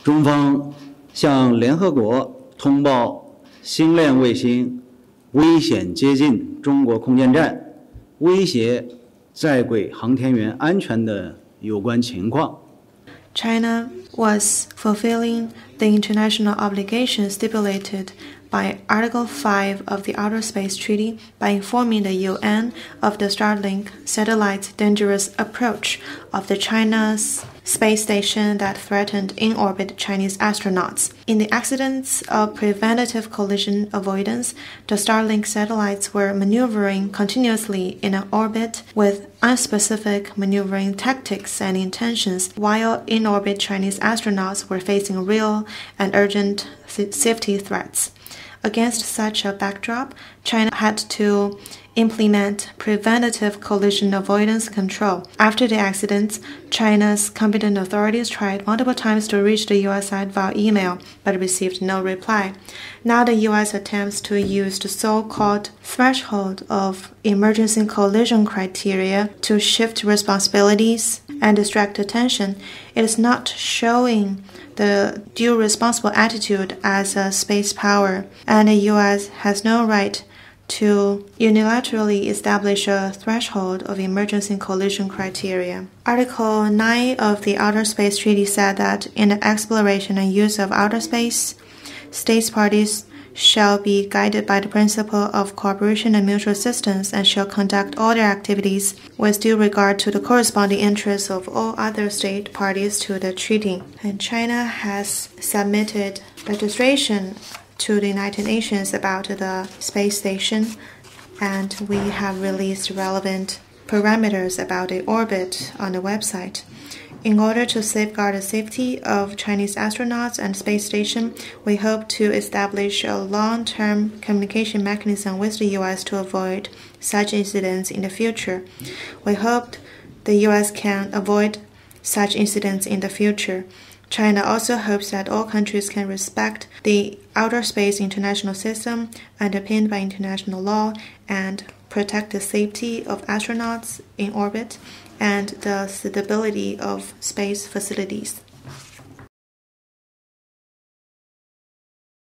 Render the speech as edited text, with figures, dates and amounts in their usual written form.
中方向联合国通报星链卫星危险接近中国空间站，威胁在轨航天员安全的有关情况。China was fulfilling the international obligations stipulated by Article 5 of the Outer Space Treaty by informing the UN of the Starlink satellite's dangerous approach of the China's space station that threatened in-orbit Chinese astronauts. In the accidents of preventative collision avoidance, the Starlink satellites were maneuvering continuously in an orbit with unspecific maneuvering tactics and intentions, while in-orbit Chinese astronauts were facing real and urgent safety threats. Against such a backdrop, China had to implement preventative collision avoidance control. After the accidents, China's competent authorities tried multiple times to reach the U.S. side via email, but received no reply. Now the U.S. attempts to use the so-called threshold of emergency collision criteria to shift responsibilities and distract attention. It is not showing the due responsible attitude as a space power, and the U.S. has no right to unilaterally establish a threshold of emergency collision criteria. Article 9 of the Outer Space Treaty said that in the exploration and use of outer space, states parties shall be guided by the principle of cooperation and mutual assistance and shall conduct all their activities with due regard to the corresponding interests of all other state parties to the treaty. And China has submitted registration to the United Nations about the space station, and we have released relevant parameters about the orbit on the website. In order to safeguard the safety of Chinese astronauts and space station, we hope to establish a long-term communication mechanism with the U.S. to avoid such incidents in the future. We hope the U.S. can avoid such incidents in the future. China also hopes that all countries can respect the outer space international system underpinned by international law and protect the safety of astronauts in orbit and the stability of space facilities.